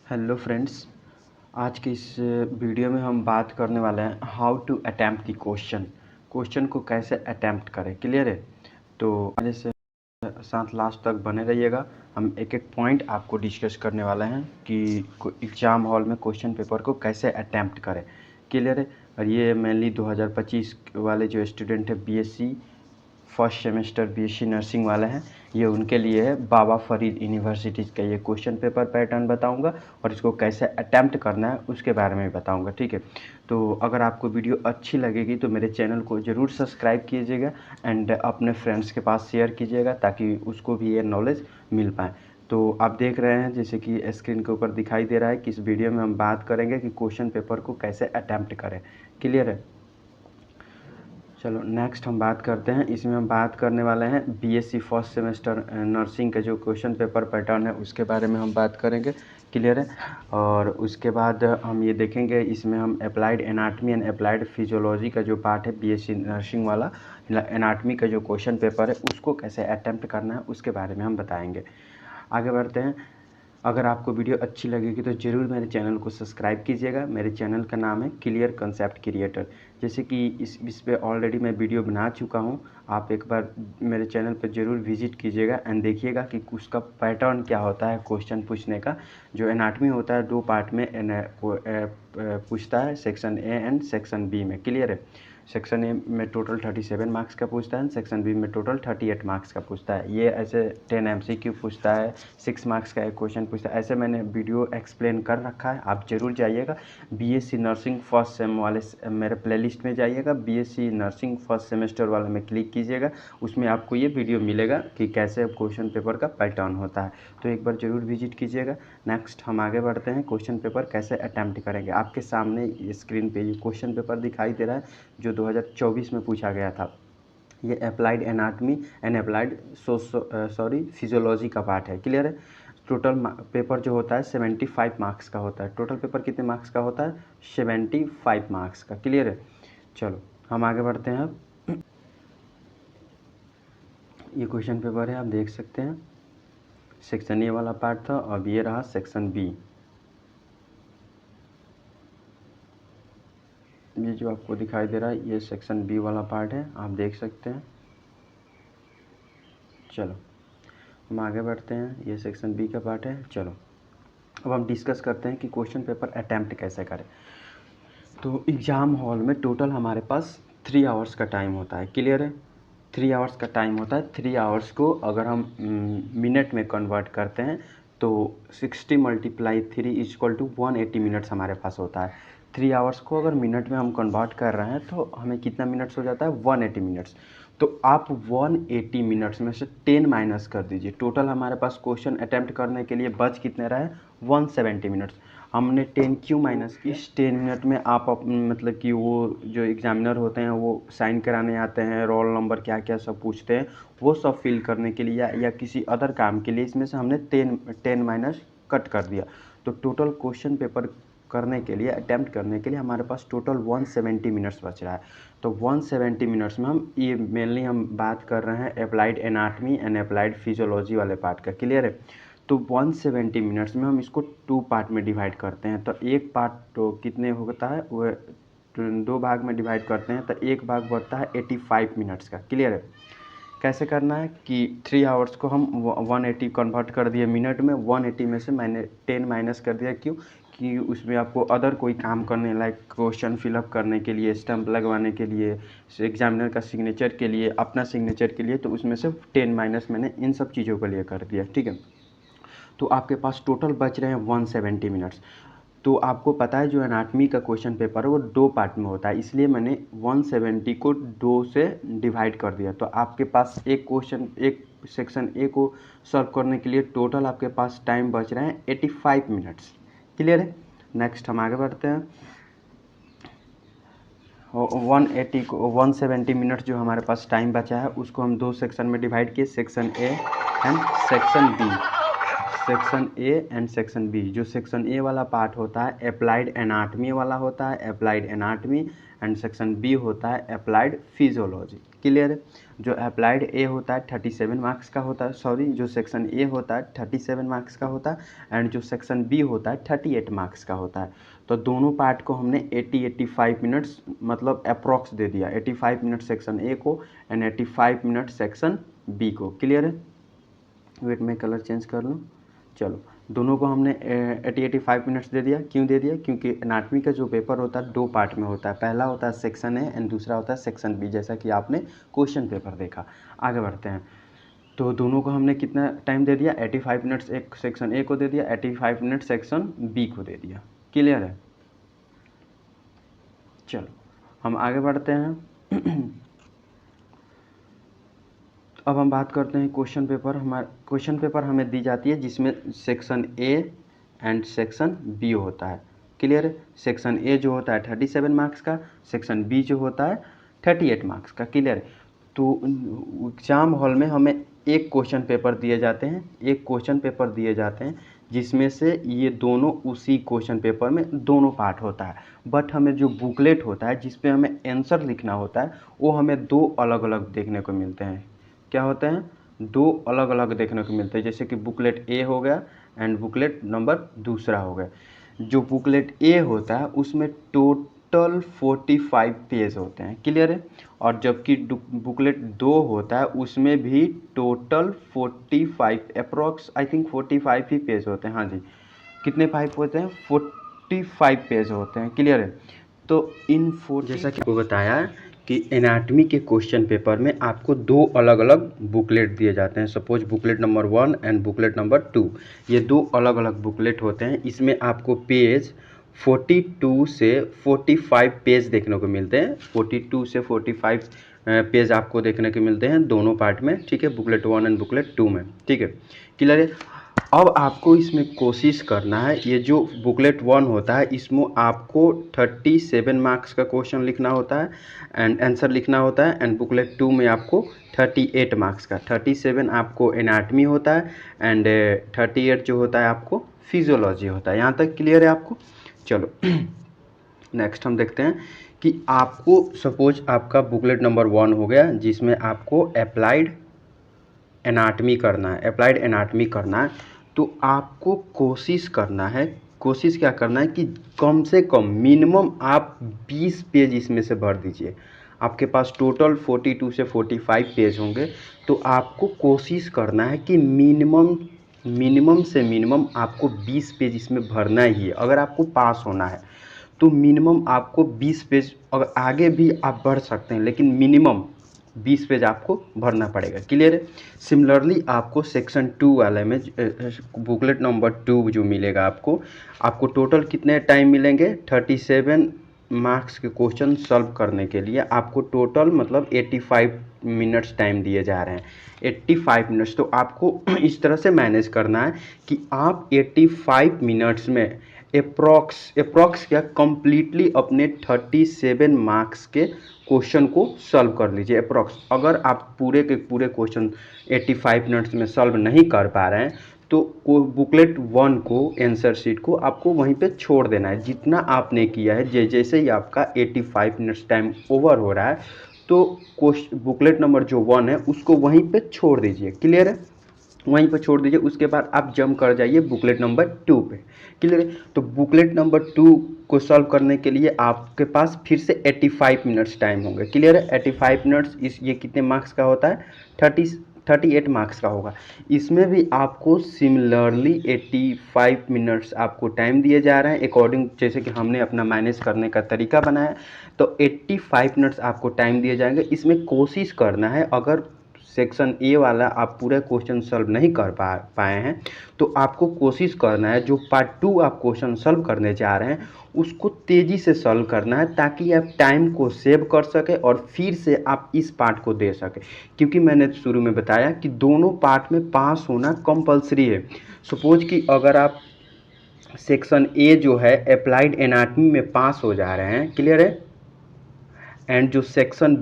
Hello friends, आज की इस वीडियो में हम बात करने वाले हैं how to attempt the question को कैसे अटैम्प्ट करें। क्लियर है? तो मेरे से साथ लास्ट तक बने रहिएगा। हम एक एक पॉइंट आपको डिस्कस करने वाले हैं कि एग्ज़ाम हॉल में क्वेश्चन पेपर को कैसे अटैम्प्ट करें। क्लियर है? और ये मेनली 2025 वाले जो स्टूडेंट है BSc first semester BSc nursing वाले हैं, ये उनके लिए है। बाबा फरीद यूनिवर्सिटीज़ का ये क्वेश्चन पेपर पैटर्न बताऊंगा और इसको कैसे अटैम्प्ट करना है उसके बारे में बताऊंगा। ठीक है? तो अगर आपको वीडियो अच्छी लगेगी तो मेरे चैनल को ज़रूर सब्सक्राइब कीजिएगा एंड अपने फ्रेंड्स के पास शेयर कीजिएगा ताकि उसको भी ये नॉलेज मिल पाए। तो आप देख रहे हैं जैसे कि स्क्रीन के ऊपर दिखाई दे रहा है कि इस वीडियो में हम बात करेंगे कि क्वेश्चन पेपर को कैसे अटैम्प्ट करें। क्लियर है? चलो नेक्स्ट हम बात करते हैं। इसमें हम बात करने वाले हैं बीएससी फर्स्ट सेमेस्टर नर्सिंग का जो क्वेश्चन पेपर पैटर्न है उसके बारे में हम बात करेंगे। क्लियर है? और उसके बाद हम ये देखेंगे, इसमें हम applied anatomy and applied physiology का जो पार्ट है बीएससी नर्सिंग वाला, एनाटमी का जो क्वेश्चन पेपर है उसको कैसे अटैम्प्ट करना है उसके बारे में हम बताएंगे। आगे बढ़ते हैं। अगर आपको वीडियो अच्छी लगेगी तो ज़रूर मेरे चैनल को सब्सक्राइब कीजिएगा। मेरे चैनल का नाम है क्लियर कंसेप्ट क्रिएटर। जैसे कि इस पे ऑलरेडी मैं वीडियो बना चुका हूँ। आप एक बार मेरे चैनल पर ज़रूर विजिट कीजिएगा एंड देखिएगा कि उसका पैटर्न क्या होता है क्वेश्चन पूछने का। जो एनाटमी होता है दो पार्ट में पूछता है, section A and section B में। क्लियर है? सेक्शन ए में टोटल 37 मार्क्स का पूछता है, सेक्शन बी में टोटल 38 मार्क्स का पूछता है। ये ऐसे 10 एमसीक्यू पूछता है, 6 मार्क्स का एक क्वेश्चन पूछता है। ऐसे मैंने वीडियो एक्सप्लेन कर रखा है, आप ज़रूर जाइएगा। बीएससी नर्सिंग फर्स्ट सेम वाले मेरे प्लेलिस्ट में जाइएगा, बीएससी नर्सिंग फर्स्ट सेमेस्टर वाले में क्लिक कीजिएगा, उसमें आपको ये वीडियो मिलेगा कि कैसे क्वेश्चन पेपर का पैटर्न होता है। तो एक बार ज़रूर विजिट कीजिएगा। नेक्स्ट हम आगे बढ़ते हैं, क्वेश्चन पेपर कैसे अटैम्प्ट करेंगे। आपके सामने स्क्रीन पे ये क्वेश्चन पेपर दिखाई दे रहा है जो 2024 में पूछा गया था। ये applied anatomy and applied physiology का पार्ट है। क्लियर है? टोटल पेपर जो होता है 75 मार्क्स का होता है। टोटल पेपर कितने मार्क्स का होता है? 75 मार्क्स का। क्लियर है? चलो हम आगे बढ़ते हैं। अब ये क्वेश्चन पेपर है, आप देख सकते हैं। सेक्शन ए वाला पार्ट था, अब ये रहा सेक्शन बी। ये जो आपको दिखाई दे रहा है ये सेक्शन बी वाला पार्ट है, आप देख सकते हैं। चलो हम आगे बढ़ते हैं, ये सेक्शन बी का पार्ट है। चलो अब हम डिस्कस करते हैं कि क्वेश्चन पेपर अटैम्प्ट कैसे करें। तो एग्ज़ाम हॉल में टोटल हमारे पास 3 आवर्स का टाइम होता है। क्लियर है? 3 आवर्स का टाइम होता है। 3 आवर्स को अगर हम मिनट में कन्वर्ट करते हैं तो 60 × 3 = 180 मिनट्स हमारे पास होता है। 3 आवर्स को अगर मिनट में हम कन्वर्ट कर रहे हैं तो हमें कितना मिनट्स हो जाता है? 180 मिनट्स। तो आप 180 मिनट्स में से 10 माइनस कर दीजिए। टोटल हमारे पास क्वेश्चन अटैम्प्ट करने के लिए बच कितने रहे? 170 मिनट्स। हमने 10 क्यों माइनस की? 10 मिनट में आप मतलब कि वो जो एग्जामिनर होते हैं वो साइन कराने आते हैं, रोल नंबर क्या क्या सब पूछते हैं, वो सब फिल करने के लिए या किसी अदर काम के लिए इसमें से हमने 10 माइनस कट कर दिया। तो टोटल क्वेश्चन पेपर करने के लिए, अटैम्प्ट करने के लिए हमारे पास टोटल 170 मिनट्स बच रहा है। तो 170 मिनट्स में हम ये मेनली हम बात कर रहे हैं applied anatomy and applied physiology वाले पार्ट का। क्लियर है? तो 170 मिनट्स में हम इसको 2 पार्ट में डिवाइड करते हैं। तो एक पार्ट तो कितने होता है, वह 2 भाग में डिवाइड करते हैं तो एक भाग बढ़ता है 85 मिनट्स का। क्लियर है? कैसे करना है कि 3 आवर्स को हम 180 कन्वर्ट कर दिए मिनट में, 180 में से मैंने 10 माइनस कर दिया। क्यों? कि उसमें आपको अदर कोई काम करने, लाइक क्वेश्चन फिलअप करने के लिए, स्टैम्प लगवाने के लिए, एग्जामिनर का सिग्नेचर के लिए, अपना सिग्नेचर के लिए, तो उसमें से 10 माइनस मैंने इन सब चीज़ों के लिए कर दिया। ठीक है? तो आपके पास टोटल बच रहे हैं 170 मिनट्स। तो आपको पता है जो एनाटमी का क्वेश्चन पेपर है वो 2 पार्ट में होता है, इसलिए मैंने 170 को 2 से डिवाइड कर दिया। तो आपके पास एक सेक्शन ए को सॉल्व करने के लिए टोटल आपके पास टाइम बच रहे हैं 85 मिनट्स। क्लियर है? नेक्स्ट हम आगे बढ़ते हैं। 170 मिनट जो हमारे पास टाइम बचा है उसको हम 2 सेक्शन में डिवाइड किए, section A and section B. Section A and section B. जो सेक्शन ए वाला पार्ट होता है अप्लाइड एनाटमी वाला होता है, applied anatomy, and section B होता है अप्लाइड फिजियोलॉजी। क्लियर है। जो अप्लाइड ए होता है 37 मार्क्स का होता है, सॉरी जो सेक्शन ए होता है 37 मार्क्स का होता है एंड जो सेक्शन बी होता है 38 मार्क्स का होता है। तो दोनों पार्ट को हमने 85 मिनट्स मतलब अप्रॉक्स दे दिया, 85 मिनट सेक्शन ए को एंड 85 मिनट सेक्शन बी को। क्लियर है। वेट मैं कलर चेंज कर लूँ। चलो दोनों को हमने 85 मिनट्स दे दिया। क्यों दे दिया? क्योंकि एनाटॉमी का जो पेपर होता है दो पार्ट में होता है, पहला होता है सेक्शन ए एंड दूसरा होता है सेक्शन बी, जैसा कि आपने क्वेश्चन पेपर देखा। आगे बढ़ते हैं। तो दोनों को हमने कितना टाइम दे दिया? 85 मिनट्स एक सेक्शन ए को दे दिया, 85 मिनट सेक्शन बी को दे दिया। क्लियर है। चलो हम आगे बढ़ते हैं। अब हम बात करते हैं क्वेश्चन पेपर। हमारा क्वेश्चन पेपर हमें दी जाती है जिसमें section A and section B होता है। क्लियर है। सेक्शन ए जो होता है 37 मार्क्स का, सेक्शन बी जो होता है 38 मार्क्स का। क्लियर है। तो एग्जाम हॉल में हमें एक क्वेश्चन पेपर दिए जाते हैं, एक क्वेश्चन पेपर दिए जाते हैं जिसमें से ये दोनों उसी क्वेश्चन पेपर में दोनों पार्ट होता है। बट हमें जो बुकलेट होता है जिस पे हमें आंसर लिखना होता है वो हमें दो अलग अलग देखने को मिलते हैं। क्या होते हैं? दो अलग अलग देखने को मिलते हैं। जैसे कि बुकलेट ए हो गया एंड बुकलेट नंबर दूसरा हो गया। जो बुकलेट ए होता है उसमें टोटल 45 पेज होते हैं। क्लियर है। और जबकि बुकलेट 2 होता है उसमें भी total 45 approx I think 45 he page होते हैं। हाँ जी, कितने पाइप होते हैं? 45 पेज होते हैं। क्लियर है। तो इन 40 जैसा कि आपको बताया कि एनाटॉमी के क्वेश्चन पेपर में आपको दो अलग अलग बुकलेट दिए जाते हैं। Suppose booklet number 1 and booklet number 2, ये दो अलग अलग बुकलेट होते हैं। इसमें आपको पेज 42 से 45 पेज देखने को मिलते हैं। 42 से 45 पेज आपको देखने को मिलते हैं दोनों पार्ट में। ठीक है, बुकलेट 1 एंड बुकलेट 2 में। ठीक है, क्लियर है। अब आपको इसमें कोशिश करना है, ये जो बुकलेट 1 होता है इसमें आपको 37 मार्क्स का क्वेश्चन लिखना होता है एंड आंसर लिखना होता है एंड बुकलेट 2 में आपको 38 मार्क्स का। 37 आपको एनाटॉमी होता है एंड 38 जो होता है आपको फिजियोलॉजी होता है। यहाँ तक क्लियर है आपको? चलो नेक्स्ट हम देखते हैं कि आपको सपोज आपका बुकलेट नंबर 1 हो गया जिसमें आपको अप्लाइड एनाटॉमी करना है, अप्लाइड एनाटॉमी करना है। तो आपको कोशिश करना है, कोशिश क्या करना है कि कम से कम मिनिमम आप 20 पेज इसमें से भर दीजिए। आपके पास टोटल 42 से 45 पेज होंगे। तो आपको कोशिश करना है कि मिनिमम से मिनिमम आपको 20 पेज इसमें भरना ही है अगर आपको पास होना है। तो मिनिमम आपको 20 पेज, अगर आगे भी आप बढ़ सकते हैं लेकिन मिनिमम 20 पेज आपको भरना पड़ेगा। क्लियर है। सिमिलरली आपको सेक्शन 2 वाले में बुकलेट नंबर 2 जो मिलेगा आपको टोटल कितने टाइम मिलेंगे? 37 मार्क्स के क्वेश्चन सॉल्व करने के लिए आपको टोटल मतलब 85 मिनट्स टाइम दिए जा रहे हैं। 85 मिनट्स। तो आपको इस तरह से मैनेज करना है कि आप 85 मिनट्स में अप्रॉक्स क्या कम्प्लीटली अपने 37 मार्क्स के क्वेश्चन को सॉल्व कर लीजिए अप्रॉक्स। अगर आप पूरे के पूरे क्वेश्चन 85 मिनट्स में सॉल्व नहीं कर पा रहे हैं तो बुकलेट 1 को आंसर शीट को आपको वहीं पे छोड़ देना है। जितना आपने किया है जैसे ही आपका 85 मिनट्स टाइम ओवर हो रहा है तो बुकलेट नंबर जो 1 है उसको वहीं पे छोड़ दीजिए। क्लियर है। वहीं पर छोड़ दीजिए। उसके बाद आप जंप कर जाइए बुकलेट नंबर 2 पे। क्लियर है। तो बुकलेट नंबर 2 को सॉल्व करने के लिए आपके पास फिर से 85 मिनट्स टाइम होंगे। क्लियर है। 85 मिनट्स ये कितने मार्क्स का होता है? 38 मार्क्स का होगा। इसमें भी आपको सिमिलरली 85 मिनट्स आपको टाइम दिए जा रहे हैं अकॉर्डिंग जैसे कि हमने अपना मैनेज करने का तरीका बनाया। तो 85 मिनट्स आपको टाइम दिए जाएंगे। इसमें कोशिश करना है, अगर सेक्शन ए वाला आप पूरा क्वेश्चन सॉल्व नहीं कर पाए हैं तो आपको कोशिश करना है जो पार्ट 2 आप क्वेश्चन सॉल्व करने जा रहे हैं उसको तेज़ी से सॉल्व करना है ताकि आप टाइम को सेव कर सके और फिर से आप इस पार्ट को दे सके। क्योंकि मैंने शुरू में बताया कि दोनों पार्ट में पास होना कंपलसरी है। सपोज कि अगर आप सेक्शन ए जो है अप्लाइड एनाटॉमी में पास हो जा रहे हैं। क्लियर है। एंड जो सेक्शन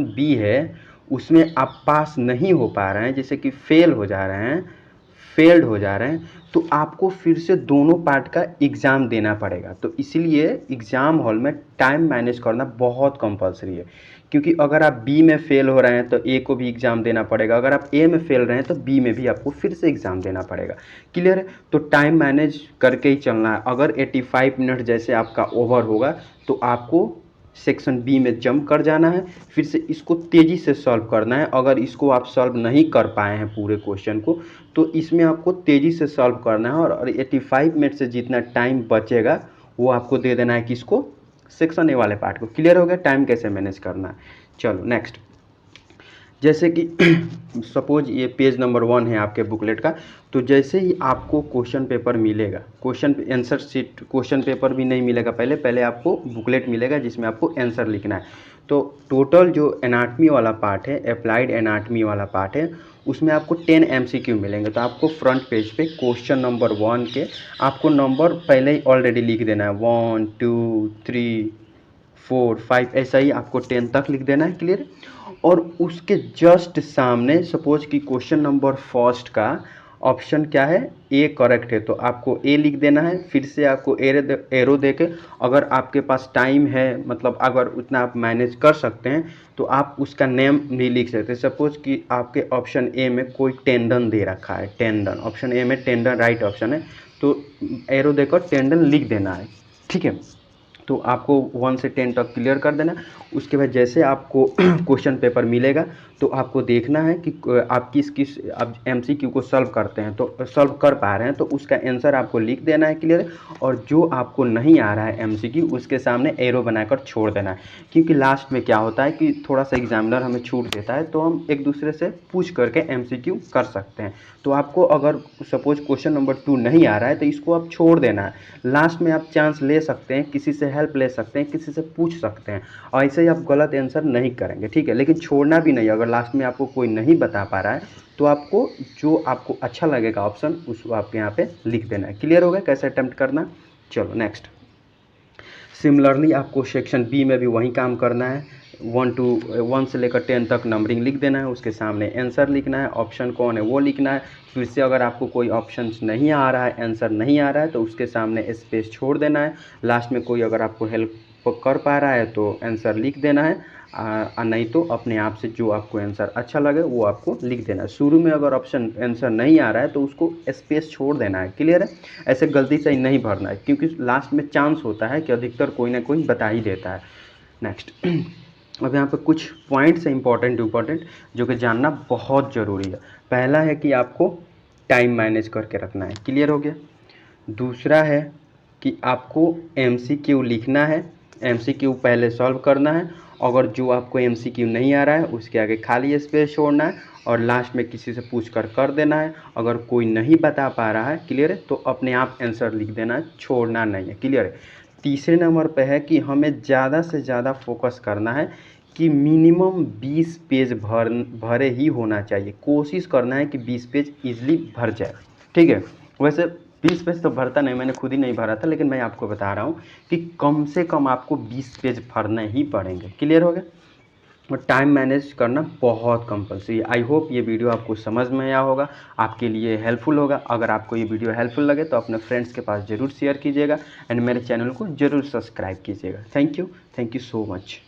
बी है उसमें आप पास नहीं हो पा रहे हैं, जैसे कि फेल्ड हो जा रहे हैं, तो आपको फिर से दोनों पार्ट का एग्ज़ाम देना पड़ेगा। तो इसीलिए एग्ज़ाम हॉल में टाइम मैनेज करना बहुत कंपलसरी है, क्योंकि अगर आप बी में फ़ेल हो रहे हैं तो ए को भी एग्ज़ाम देना पड़ेगा, अगर आप ए में फ़ेल रहे हैं तो बी में भी आपको फिर से एग्ज़ाम देना पड़ेगा। क्लियर है? तो टाइम मैनेज करके ही चलना है। अगर 85 मिनट जैसे आपका ओवर होगा तो आपको सेक्शन बी में जंप कर जाना है, फिर से इसको तेज़ी से सॉल्व करना है। अगर इसको आप सॉल्व नहीं कर पाए हैं पूरे क्वेश्चन को, तो इसमें आपको तेज़ी से सॉल्व करना है और 85 मिनट से जितना टाइम बचेगा वो आपको दे देना है किसको, सेक्शन ए वाले पार्ट को। क्लियर हो गया टाइम कैसे मैनेज करना है। चलो नेक्स्ट, जैसे कि सपोज ये पेज नंबर 1 है आपके बुकलेट का, तो जैसे ही आपको क्वेश्चन पेपर मिलेगा, question answer sheet, question paper भी नहीं मिलेगा, पहले आपको बुकलेट मिलेगा जिसमें आपको आंसर लिखना है। तो टोटल जो एनाटमी वाला पार्ट है, अप्लाइड एनाटमी वाला पार्ट है, उसमें आपको 10 MCQ मिलेंगे। तो आपको फ्रंट पेज पे क्वेश्चन नंबर 1 के आपको नंबर पहले ही ऑलरेडी लिख देना है, 1 2 3 4 5, ऐसा ही आपको 10 तक लिख देना है। क्लियर? और उसके जस्ट सामने सपोज कि क्वेश्चन नंबर फर्स्ट का ऑप्शन क्या है, ए करेक्ट है, तो आपको ए लिख देना है। फिर से आपको एरो दे के, अगर आपके पास टाइम है, मतलब अगर उतना आप मैनेज कर सकते हैं, तो आप उसका नेम भी लिख सकते हैं। सपोज कि आपके ऑप्शन ए में कोई टेंडन दे रखा है, टेंडन, ऑप्शन ए में टेंडन राइट ऑप्शन है, तो एरो देकर टेंडन लिख देना है। ठीक है? तो आपको 1 से 10 तक क्लियर कर देना। उसके बाद जैसे आपको क्वेश्चन पेपर मिलेगा तो आपको देखना है कि आप किस आप MCQ को सॉल्व करते हैं, तो सॉल्व कर पा रहे हैं तो उसका आंसर आपको लिख देना है। क्लियर? और जो आपको नहीं आ रहा है MCQ, उसके सामने एरो बनाकर छोड़ देना है। क्योंकि लास्ट में क्या होता है कि थोड़ा सा एग्जामिनर हमें छूट देता है, तो हम एक दूसरे से पूछ करके MCQ कर सकते हैं। तो आपको अगर सपोज क्वेश्चन नंबर 2 नहीं आ रहा है तो इसको आप छोड़ देना है। लास्ट में आप चांस ले सकते हैं, किसी से हेल्प ले सकते हैं, किसी से पूछ सकते हैं, और ऐसे ही आप गलत आंसर नहीं करेंगे। ठीक है? लेकिन छोड़ना भी नहीं। अगर लास्ट में आपको कोई नहीं बता पा रहा है तो आपको जो आपको अच्छा लगेगा ऑप्शन, उसको आपके यहाँ पे लिख देना है। क्लियर हो गया कैसे अटेम्प्ट करना? चलो नेक्स्ट, सिमिलरली आपको सेक्शन बी में भी वही काम करना है। 1 से लेकर 10 तक नंबरिंग लिख देना है, उसके सामने आंसर लिखना है, ऑप्शन कौन है वो लिखना है। फिर से अगर आपको कोई ऑप्शन नहीं आ रहा है, आंसर नहीं आ रहा है, तो उसके सामने स्पेस छोड़ देना है। लास्ट में कोई अगर आपको हेल्प कर पा रहा है तो आंसर लिख देना है, नहीं तो अपने आप से जो आपको आंसर अच्छा लगे वो आपको लिख देना है। शुरू में अगर ऑप्शन आंसर नहीं आ रहा है तो उसको स्पेस छोड़ देना है। क्लियर है? ऐसे गलती से नहीं भरना है, क्योंकि लास्ट में चांस होता है कि अधिकतर कोई ना कोई बता ही देता है। नेक्स्ट, अब यहाँ पे कुछ पॉइंट्स हैं इंपॉर्टेंट जो कि जानना बहुत ज़रूरी है। पहला है कि आपको टाइम मैनेज करके रखना है। क्लियर हो गया? दूसरा है कि आपको MCQ लिखना है, MCQ पहले सॉल्व करना है। अगर जो आपको MCQ नहीं आ रहा है उसके आगे खाली स्पेस छोड़ना है और लास्ट में किसी से पूछ कर देना है। अगर कोई नहीं बता पा रहा है, क्लियर है, तो अपने आप आंसर लिख देना है, छोड़ना नहीं है। क्लियर है? तीसरे नंबर पे है कि हमें ज़्यादा से ज़्यादा फोकस करना है कि मिनिमम 20 पेज भरे ही होना चाहिए। कोशिश करना है कि 20 पेज ईजिली भर जाए। ठीक है? वैसे 20 पेज तो भरता नहीं, मैंने खुद ही नहीं भरा था, लेकिन मैं आपको बता रहा हूँ कि कम से कम आपको 20 पेज भरने ही पड़ेंगे। क्लियर हो गया? और टाइम मैनेज करना बहुत कंपलसरी है। आई होप ये वीडियो आपको समझ में आया होगा, आपके लिए हेल्पफुल होगा। अगर आपको ये वीडियो हेल्पफुल लगे तो अपने फ्रेंड्स के पास ज़रूर शेयर कीजिएगा एंड मेरे चैनल को ज़रूर सब्सक्राइब कीजिएगा। Thank you so much.